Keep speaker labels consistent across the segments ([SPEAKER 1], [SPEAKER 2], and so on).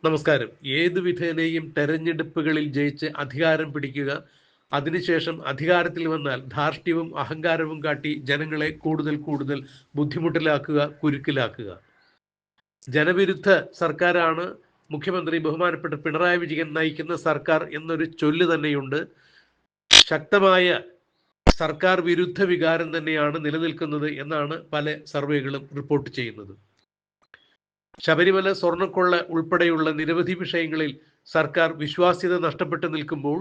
[SPEAKER 1] നമസ്കാരം. ഏതു വിധേനയും തെരഞ്ഞെടുപ്പുകളിൽ ജയിച്ച് അധികാരം പിടിക്കുക, അതിനുശേഷം അധികാരത്തിൽ വന്നാൽ ധാർഷ്ട്യവും അഹങ്കാരവും കാട്ടി ജനങ്ങളെ കൂടുതൽ കൂടുതൽ ബുദ്ധിമുട്ടിലാക്കുക, കുരുക്കിലാക്കുക. ജനവിരുദ്ധ സർക്കാരാണ് മുഖ്യമന്ത്രി ബഹുമാനപ്പെട്ട പിണറായി വിജയൻ നയിക്കുന്ന സർക്കാർ എന്നൊരു ചൊല്ല് തന്നെയുണ്ട്. ശക്തമായ സർക്കാർ വിരുദ്ധ വികാരം തന്നെയാണ് നിലനിൽക്കുന്നത് എന്നാണ് പല സർവേകളും റിപ്പോർട്ട് ചെയ്യുന്നത്. ശബരിമല സ്വർണ്ണക്കൊള്ള ഉൾപ്പെടെയുള്ള നിരവധി വിഷയങ്ങളിൽ സർക്കാർ വിശ്വാസ്യത നഷ്ടപ്പെട്ടു നിൽക്കുമ്പോൾ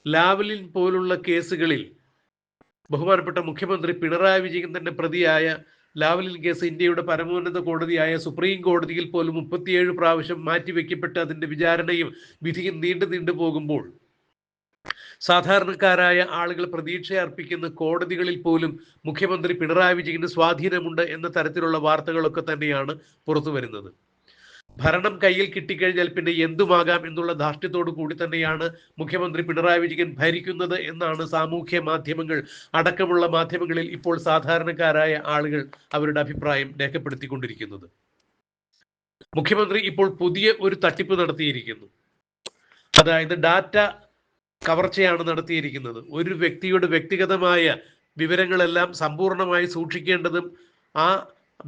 [SPEAKER 1] ലാവ്ലിൻ പോലുള്ള കേസുകളിൽ ബഹുമാനപ്പെട്ട മുഖ്യമന്ത്രി പിണറായി വിജയൻ തന്നെ പ്രതിയായ ലാവ്ലിൻ കേസ് ഇന്ത്യയുടെ പരമോന്നത കോടതിയായ സുപ്രീം കോടതിയിൽ പോലും 37 പ്രാവശ്യം മാറ്റിവെക്കപ്പെട്ട് അതിൻ്റെ വിചാരണയും വിധിയും നീണ്ടു പോകുമ്പോൾ സാധാരണക്കാരായ ആളുകൾ പ്രതീക്ഷ അർപ്പിക്കുന്ന കോടതികളിൽ പോലും മുഖ്യമന്ത്രി പിണറായി വിജയന് സ്വാധീനമുണ്ട് എന്ന തരത്തിലുള്ള വാർത്തകളൊക്കെ തന്നെയാണ് പുറത്തു വരുന്നത്. ഭരണം കയ്യിൽ കിട്ടിക്കഴിഞ്ഞാൽ പിന്നെ എന്തുമാകാം എന്നുള്ള ധാർഷ്ട്യത്തോടു കൂടി തന്നെയാണ് മുഖ്യമന്ത്രി പിണറായി വിജയൻ ഭരിക്കുന്നത് എന്നാണ് സാമൂഹ്യ മാധ്യമങ്ങൾ അടക്കമുള്ള മാധ്യമങ്ങളിൽ ഇപ്പോൾ സാധാരണക്കാരായ ആളുകൾ അവരുടെ അഭിപ്രായം രേഖപ്പെടുത്തിക്കൊണ്ടിരിക്കുന്നത്. മുഖ്യമന്ത്രി ഇപ്പോൾ പുതിയ ഒരു തട്ടിപ്പ് നടത്തിയിരിക്കുന്നു. അതായത് ഡാറ്റ കവർച്ചയാണ് നടത്തിയിരിക്കുന്നത്. ഒരു വ്യക്തിയുടെ വ്യക്തിഗതമായ വിവരങ്ങളെല്ലാം സമ്പൂർണ്ണമായി സൂക്ഷിക്കേണ്ടതും ആ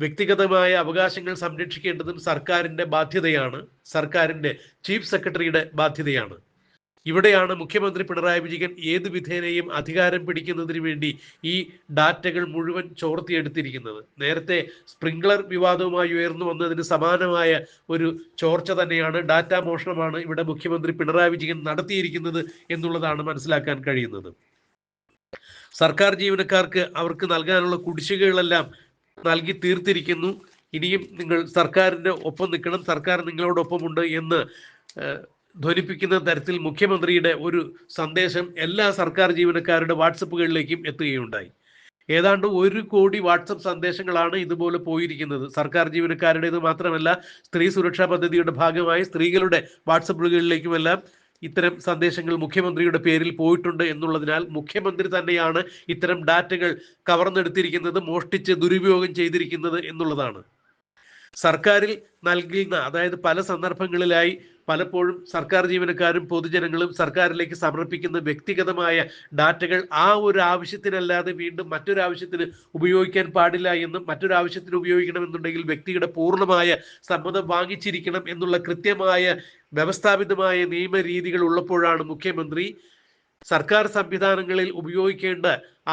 [SPEAKER 1] വ്യക്തിഗതമായ അവകാശങ്ങൾ സംരക്ഷിക്കേണ്ടതും സർക്കാരിൻ്റെ ബാധ്യതയാണ്, സർക്കാരിൻ്റെ ചീഫ് സെക്രട്ടറിയുടെ ബാധ്യതയാണ്. ഇവിടെയാണ് മുഖ്യമന്ത്രി പിണറായി വിജയൻ ഏത് വിധേനയും അധികാരം പിടിക്കുന്നതിന് വേണ്ടി ഈ ഡാറ്റകൾ മുഴുവൻ ചോർത്തിയെടുത്തിരിക്കുന്നത്. നേരത്തെ സ്പ്രിംഗ്ലർ വിവാദവുമായി ഉയർന്നു വന്നതിന് സമാനമായ ഒരു ചോർച്ച തന്നെയാണ്, ഡാറ്റ മോഷണമാണ് ഇവിടെ മുഖ്യമന്ത്രി പിണറായി വിജയൻ നടത്തിയിരിക്കുന്നത് എന്നുള്ളതാണ് മനസ്സിലാക്കാൻ കഴിയുന്നത്. സർക്കാർ ജീവനക്കാർക്ക് അവർക്ക് നൽകാനുള്ള കുടിശ്ശികകളെല്ലാം നൽകി തീർത്തിരിക്കുന്നു. ഇനിയും നിങ്ങൾ സർക്കാരിൻ്റെ ഒപ്പം നിൽക്കണം, സർക്കാർ നിങ്ങളോടൊപ്പമുണ്ട് എന്ന് ധ്വനിപ്പിക്കുന്ന തരത്തിൽ മുഖ്യമന്ത്രിയുടെ ഒരു സന്ദേശം എല്ലാ സർക്കാർ ജീവനക്കാരുടെ വാട്സപ്പുകളിലേക്കും എത്തുകയുണ്ടായി. ഏതാണ്ട് 1 കോടി വാട്സപ്പ് സന്ദേശങ്ങളാണ് ഇതുപോലെ പോയിരിക്കുന്നത്. സർക്കാർ ജീവനക്കാരുടേത് മാത്രമല്ല, സ്ത്രീ സുരക്ഷാ പദ്ധതിയുടെ ഭാഗമായി സ്ത്രീകളുടെ വാട്സപ്പുകളിലേക്കുമെല്ലാം ഇത്തരം സന്ദേശങ്ങൾ മുഖ്യമന്ത്രിയുടെ പേരിൽ പോയിട്ടുണ്ട് എന്നുള്ളതിനാൽ മുഖ്യമന്ത്രി തന്നെയാണ് ഇത്തരം ഡാറ്റകൾ കവർന്നെടുത്തിരിക്കുന്നത്, മോഷ്ടിച്ച് ദുരുപയോഗം ചെയ്തിരിക്കുന്നത് എന്നുള്ളതാണ്. സർക്കാരിൽ നൽകുന്ന, അതായത് പല സന്ദർഭങ്ങളിലായി പലപ്പോഴും സർക്കാർ ജീവനക്കാരും പൊതുജനങ്ങളും സർക്കാരിലേക്ക് സമർപ്പിക്കുന്ന വ്യക്തിഗതമായ ഡാറ്റകൾ ആ ഒരു ആവശ്യത്തിനല്ലാതെ വീണ്ടും മറ്റൊരാവശ്യത്തിന് ഉപയോഗിക്കാൻ പാടില്ല എന്നും മറ്റൊരാവശ്യത്തിന് ഉപയോഗിക്കണമെന്നുണ്ടെങ്കിൽ വ്യക്തിയുടെ പൂർണ്ണമായ സമ്മതം വാങ്ങിച്ചിരിക്കണം എന്നുള്ള കൃത്യമായ വ്യവസ്ഥാപിതമായ നിയമരീതികൾ ഉള്ളപ്പോഴാണ് മുഖ്യമന്ത്രി സർക്കാർ സംവിധാനങ്ങളിൽ ഉപയോഗിക്കേണ്ട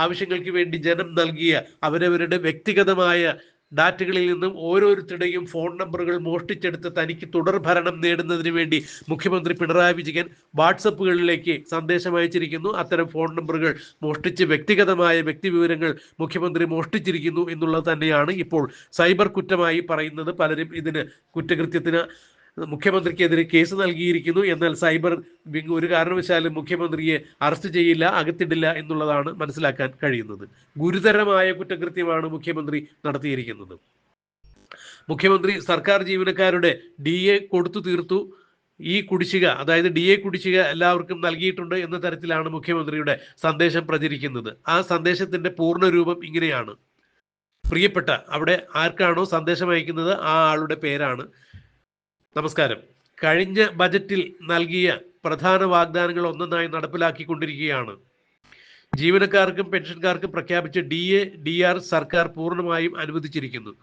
[SPEAKER 1] ആവശ്യങ്ങൾക്ക് വേണ്ടി ജനം നൽകിയ അവരവരുടെ വ്യക്തിഗതമായ ഡാറ്റകളിൽ നിന്നും ഓരോരുത്തരുടെയും ഫോൺ നമ്പറുകൾ മോഷ്ടിച്ചെടുത്ത് തനിക്ക് തുടർ ഭരണം നേടുന്നതിന് വേണ്ടി മുഖ്യമന്ത്രി പിണറായി വിജയൻ വാട്സപ്പുകളിലേക്ക് സന്ദേശം അയച്ചിരിക്കുന്നു. അത്തരം ഫോൺ നമ്പറുകൾ മോഷ്ടിച്ച് വ്യക്തിഗതമായ വ്യക്തിവിവരങ്ങൾ മുഖ്യമന്ത്രി മോഷ്ടിച്ചിരിക്കുന്നു എന്നുള്ളത് തന്നെയാണ് ഇപ്പോൾ സൈബർ കുറ്റമായി പറയുന്നത്. പലരും ഇതിന് കുറ്റകൃത്യത്തിന് മുഖ്യമന്ത്രിക്കെതിരെ കേസ് നൽകിയിരിക്കുന്നു. എന്നാൽ സൈബർ വിങ് ഒരു കാരണവശാലും മുഖ്യമന്ത്രിയെ അറസ്റ്റ് ചെയ്യില്ല, അകത്തിടില്ല എന്നുള്ളതാണ് മനസ്സിലാക്കാൻ കഴിയുന്നത്. ഗുരുതരമായ കുറ്റകൃത്യമാണ് മുഖ്യമന്ത്രി നടത്തിയിരിക്കുന്നത്. മുഖ്യമന്ത്രി സർക്കാർ ജീവനക്കാരുടെ DA കൊടുത്തു തീർത്തു. ഈ കുടിശ്ശിക, അതായത് DA കുടിശ്ശിക എല്ലാവർക്കും നൽകിയിട്ടുണ്ട് എന്ന തരത്തിലാണ് മുഖ്യമന്ത്രിയുടെ സന്ദേശം പ്രചരിക്കുന്നത്. ആ സന്ദേശത്തിന്റെ പൂർണ്ണ രൂപം ഇങ്ങനെയാണ്: പ്രിയപ്പെട്ട, അവിടെ ആർക്കാണോ സന്ദേശം അയക്കുന്നത് ആ ആളുടെ പേരാണ്. നമസ്കാരം. കഴിഞ്ഞ ബജറ്റിൽ നൽകിയ പ്രധാന വാഗ്ദാനങ്ങൾ ഒന്നൊന്നായി നടപ്പിലാക്കിക്കൊണ്ടിരിക്കുകയാണ്. ജീവനക്കാർക്കും പെൻഷൻകാർക്കും പ്രഖ്യാപിച്ച DA, DR സർക്കാർ പൂർണ്ണമായും അനുവദിച്ചിരിക്കുന്നു.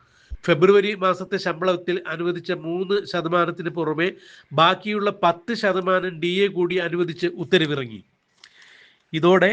[SPEAKER 1] ഫെബ്രുവരി മാസത്തെ ശമ്പളത്തിൽ അനുവദിച്ച 3% പുറമെ ബാക്കിയുള്ള 10% DA കൂടി അനുവദിച്ച് ഉത്തരവിറങ്ങി. ഇതോടെ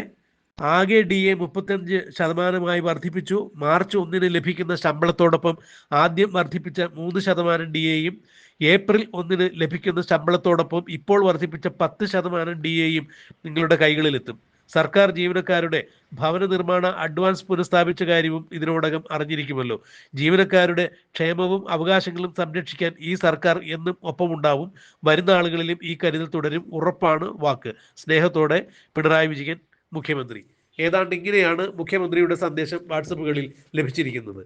[SPEAKER 1] ആകെ DA 35% വർദ്ധിപ്പിച്ചു. മാർച്ച് 1 ലഭിക്കുന്ന ശമ്പളത്തോടൊപ്പം ആദ്യം വർദ്ധിപ്പിച്ച 3% DAയും ഏപ്രിൽ 1 ലഭിക്കുന്ന ശമ്പളത്തോടൊപ്പം ഇപ്പോൾ വർദ്ധിപ്പിച്ച 10% DAയും നിങ്ങളുടെ കൈകളിലെത്തും. സർക്കാർ ജീവനക്കാരുടെ ഭവന നിർമ്മാണ അഡ്വാൻസ് പുനഃസ്ഥാപിച്ച കാര്യവും ഇതിനോടകം അറിഞ്ഞിരിക്കുമല്ലോ. ജീവനക്കാരുടെ ക്ഷേമവും അവകാശങ്ങളും സംരക്ഷിക്കാൻ ഈ സർക്കാർ എന്നും ഒപ്പമുണ്ടാവും. വരുന്ന ആളുകളിലും ഈ കരുതൽ തുടരും, ഉറപ്പാണ്, വാക്ക്. സ്നേഹത്തോടെ പിണറായി വിജയൻ, മുഖ്യമന്ത്രി. ഏതാണ്ട് ഇങ്ങനെയാണ് മുഖ്യമന്ത്രിയുടെ സന്ദേശം വാട്സപ്പുകളിൽ ലഭിച്ചിരിക്കുന്നത്.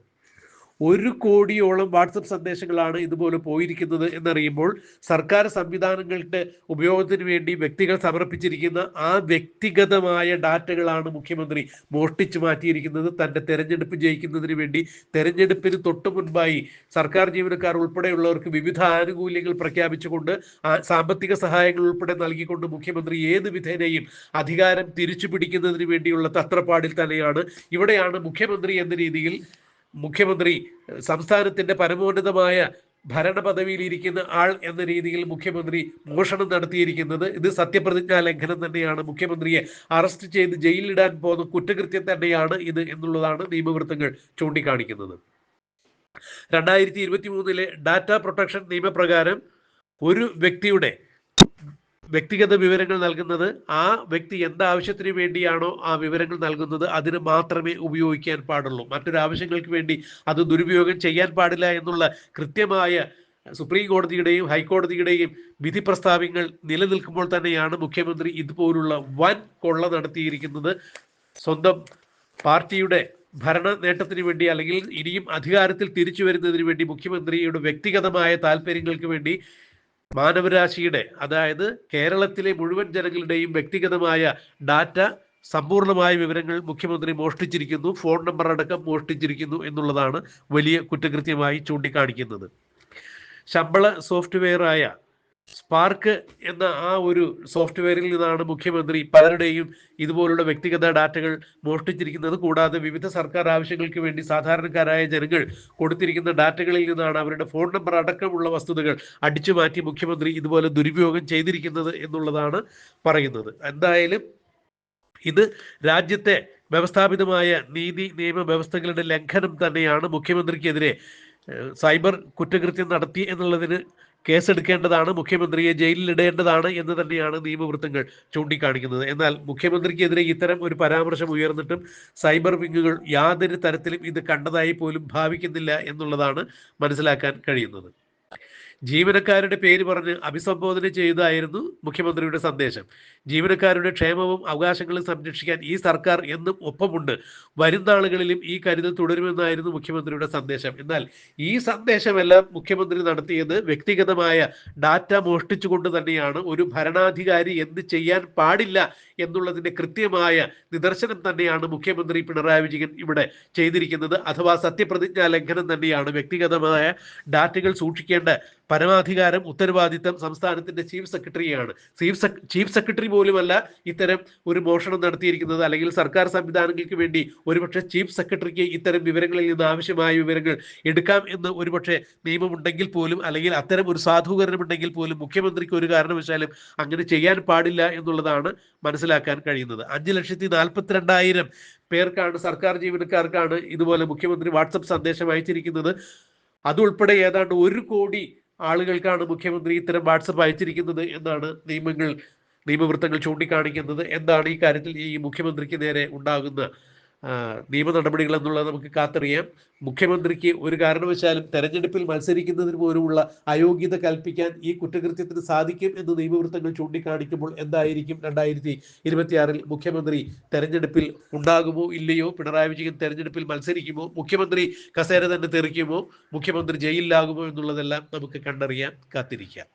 [SPEAKER 1] 1 കോടിയോളം വാട്സപ്പ് സന്ദേശങ്ങളാണ് ഇതുപോലെ പോയിരിക്കുന്നത് എന്നറിയുമ്പോൾ സർക്കാർ സംവിധാനങ്ങളുടെ ഉപയോഗത്തിന് വേണ്ടി വ്യക്തികൾ സമർപ്പിച്ചിരിക്കുന്ന ആ വ്യക്തിഗതമായ ഡാറ്റകളാണ് മുഖ്യമന്ത്രി മോഷ്ടിച്ചു മാറ്റിയിരിക്കുന്നത്. തൻ്റെ തെരഞ്ഞെടുപ്പ് ജയിക്കുന്നതിന് വേണ്ടി തെരഞ്ഞെടുപ്പിന് തൊട്ടു മുൻപായി സർക്കാർ ജീവനക്കാർ ഉൾപ്പെടെയുള്ളവർക്ക് വിവിധ ആനുകൂല്യങ്ങൾ പ്രഖ്യാപിച്ചുകൊണ്ട് സാമ്പത്തിക സഹായങ്ങൾ ഉൾപ്പെടെ നൽകിക്കൊണ്ട് മുഖ്യമന്ത്രി ഏത് വിധേനയും അധികാരം തിരിച്ചു പിടിക്കുന്നതിന് വേണ്ടിയുള്ള തത്രപ്പാടിൽ തന്നെയാണ്. ഇവിടെയാണ് മുഖ്യമന്ത്രി എന്ന രീതിയിൽ മുഖ്യമന്ത്രി സംസ്ഥാനത്തിന്റെ പരമോന്നതമായ ഭരണ പദവിയിലിരിക്കുന്ന ആൾ എന്ന രീതിയിൽ മുഖ്യമന്ത്രി മോഷണം നടത്തിയിരിക്കുന്നത്. ഇത് സത്യപ്രതിജ്ഞാ ലംഘനം തന്നെയാണ്. മുഖ്യമന്ത്രിയെ അറസ്റ്റ് ചെയ്ത് ജയിലിലിടാൻ പോകുന്ന കുറ്റകൃത്യം തന്നെയാണ് ഇത് എന്നുള്ളതാണ് നിയമവൃത്തങ്ങൾ ചൂണ്ടിക്കാണിക്കുന്നത്. 2023 ഡാറ്റ പ്രൊട്ടക്ഷൻ നിയമപ്രകാരം ഒരു വ്യക്തിയുടെ വ്യക്തിഗത വിവരങ്ങൾ നൽകുന്നത് ആ വ്യക്തി എന്താവശ്യത്തിന് വേണ്ടിയാണോ ആ വിവരങ്ങൾ നൽകുന്നത് അതിന് മാത്രമേ ഉപയോഗിക്കാൻ പാടുള്ളൂ. മറ്റൊരാവശ്യങ്ങൾക്ക് വേണ്ടി അത് ദുരുപയോഗം ചെയ്യാൻ പാടില്ല എന്നുള്ള കൃത്യമായ സുപ്രീം കോടതിയുടെയും ഹൈക്കോടതിയുടെയും വിധി പ്രസ്താവങ്ങൾ നിലനിൽക്കുമ്പോൾ തന്നെയാണ് മുഖ്യമന്ത്രി ഇതുപോലുള്ള വൻ കൊള്ള നടത്തിയിരിക്കുന്നത്. സ്വന്തം പാർട്ടിയുടെ ഭരണ നേട്ടത്തിന് വേണ്ടി അല്ലെങ്കിൽ ഇനിയും അധികാരത്തിൽ തിരിച്ചു വരുന്നതിന് വേണ്ടി മുഖ്യമന്ത്രിയുടെ വ്യക്തിഗതമായ താല്പര്യങ്ങൾക്ക് വേണ്ടി മാനവരാശിയുടെ, അതായത് കേരളത്തിലെ മുഴുവൻ ജനങ്ങളുടെയും വ്യക്തിഗതമായ ഡാറ്റ, സമ്പൂർണമായ വിവരങ്ങൾ മുഖ്യമന്ത്രി മോഷ്ടിച്ചിരിക്കുന്നു. ഫോൺ നമ്പർ അടക്കം മോഷ്ടിച്ചിരിക്കുന്നു എന്നുള്ളതാണ് വലിയ കുറ്റകൃത്യമായി ചൂണ്ടിക്കാണിക്കുന്നത്. ശമ്പള സോഫ്റ്റ്വെയറായ സ്പാർക്ക് എന്ന ആ ഒരു സോഫ്റ്റ്വെയറിൽ നിന്നാണ് മുഖ്യമന്ത്രി പലരുടെയും ഇതുപോലുള്ള വ്യക്തിഗത ഡാറ്റകൾ മോഷ്ടിച്ചിരിക്കുന്നത്. കൂടാതെ വിവിധ സർക്കാർ ആവശ്യങ്ങൾക്ക് വേണ്ടി സാധാരണക്കാരായ ജനങ്ങൾ കൊടുത്തിരിക്കുന്ന ഡാറ്റകളിൽ നിന്നാണ് അവരുടെ ഫോൺ നമ്പർ അടക്കമുള്ള വസ്തുതകൾ അടിച്ചു മാറ്റി മുഖ്യമന്ത്രി ഇതുപോലെ ദുരുപയോഗം ചെയ്തിരിക്കുന്നത് എന്നുള്ളതാണ് പറയുന്നത്. എന്തായാലും ഇത് രാജ്യത്തെ വ്യവസ്ഥാപിതമായ നീതി നിയമ വ്യവസ്ഥകളുടെ ലംഘനം തന്നെയാണ്. മുഖ്യമന്ത്രിക്കെതിരെ സൈബർ കുറ്റകൃത്യം നടത്തി എന്നുള്ളതിന് കേസെടുക്കേണ്ടതാണ്, മുഖ്യമന്ത്രിയെ ജയിലിലിടേണ്ടതാണ് എന്ന് തന്നെയാണ് നിയമവൃത്തങ്ങൾ ചൂണ്ടിക്കാണിക്കുന്നത്. എന്നാൽ മുഖ്യമന്ത്രിക്കെതിരെ ഇത്തരം ഒരു പരാമർശം ഉയർന്നിട്ടും സൈബർ വിങ്ങുകൾ യാതൊരു തരത്തിലും ഇത് കണ്ടതായി പോലും ഭാവിക്കുന്നില്ല എന്നുള്ളതാണ് മനസ്സിലാക്കാൻ കഴിയുന്നത്. ജീവനക്കാരുടെ പേര് പറഞ്ഞ് അഭിസംബോധന ചെയ്തതായിരുന്നു മുഖ്യമന്ത്രിയുടെ സന്ദേശം. ജീവനക്കാരുടെ ക്ഷേമവും അവകാശങ്ങളും സംരക്ഷിക്കാൻ ഈ സർക്കാർ എന്നും ഒപ്പമുണ്ട്, വരും നാളുകളിലും ഈ കരുതൽ തുടരുമെന്നായിരുന്നു മുഖ്യമന്ത്രിയുടെ സന്ദേശം. എന്നാൽ ഈ സന്ദേശമെല്ലാം മുഖ്യമന്ത്രി നടത്തിയത് വ്യക്തിഗതമായ ഡാറ്റ മോഷ്ടിച്ചുകൊണ്ട് തന്നെയാണ്. ഒരു ഭരണാധികാരി എന്ത് ചെയ്യാൻ പാടില്ല എന്നുള്ളതിൻ്റെ കൃത്യമായ നിദർശനം തന്നെയാണ് മുഖ്യമന്ത്രി പിണറായി വിജയൻ ഇവിടെ ചെയ്തിരിക്കുന്നത്. അഥവാ സത്യപ്രതിജ്ഞാ ലംഘനം തന്നെയാണ്. വ്യക്തിഗതമായ ഡാറ്റകൾ സൂക്ഷിക്കേണ്ട പരമാധികാരം, ഉത്തരവാദിത്തം സംസ്ഥാനത്തിന്റെ ചീഫ് സെക്രട്ടറിയാണ്. ചീഫ് സെക്രട്ടറി പോലുമല്ല ഇത്തരം ഒരു മോഷണം നടത്തിയിരിക്കുന്നത്. അല്ലെങ്കിൽ സർക്കാർ സംവിധാനങ്ങൾക്ക് വേണ്ടി ഒരുപക്ഷെ ചീഫ് സെക്രട്ടറിക്ക് ഇത്തരം വിവരങ്ങളിൽ നിന്ന് ആവശ്യമായ വിവരങ്ങൾ എടുക്കാം എന്ന് ഒരുപക്ഷെ നിയമമുണ്ടെങ്കിൽ പോലും, അല്ലെങ്കിൽ അത്തരം ഒരു സാധൂകരണമുണ്ടെങ്കിൽ പോലും മുഖ്യമന്ത്രിക്ക് ഒരു കാരണവശാലും അങ്ങനെ ചെയ്യാൻ പാടില്ല എന്നുള്ളതാണ് മനസ്സിലാക്കാൻ കഴിയുന്നത്. 5,42,000 പേർക്കാണ്, സർക്കാർ ജീവനക്കാർക്കാണ് ഇതുപോലെ മുഖ്യമന്ത്രി വാട്സപ്പ് സന്ദേശം അയച്ചിരിക്കുന്നത്. അതുൾപ്പെടെ ഏതാണ്ട് 1 കോടി ആളുകൾക്കാണ് മുഖ്യമന്ത്രി ഇത്തരം വാട്സപ്പ് അയച്ചിരിക്കുന്നത് എന്നാണ് നിയമവൃത്തങ്ങൾ ചൂണ്ടിക്കാണിക്കുന്നത്. എന്താണ് ഈ കാര്യത്തിൽ ഈ മുഖ്യമന്ത്രിക്ക് നേരെ ഉണ്ടാകുന്ന നിയമ നടപടികൾ എന്നുള്ളത് നമുക്ക് കാത്തറിയാം. മുഖ്യമന്ത്രിക്ക് ഒരു കാരണവശാലും തെരഞ്ഞെടുപ്പിൽ മത്സരിക്കുന്നതിന് പോലുമുള്ള അയോഗ്യത കൽപ്പിക്കാൻ ഈ കുറ്റകൃത്യത്തിന് സാധിക്കും എന്ന് നിയമവൃത്തങ്ങൾ ചൂണ്ടിക്കാണിക്കുമ്പോൾ എന്തായിരിക്കും 2026 മുഖ്യമന്ത്രി തെരഞ്ഞെടുപ്പിൽ ഉണ്ടാകുമോ ഇല്ലയോ? പിണറായി വിജയൻ തെരഞ്ഞെടുപ്പിൽ മത്സരിക്കുമോ? മുഖ്യമന്ത്രി കസേര തന്നെ തെറിക്കുമോ? മുഖ്യമന്ത്രി ജയിലിലാകുമോ എന്നുള്ളതെല്ലാം നമുക്ക് കണ്ടറിയാം, കാത്തിരിക്കാം.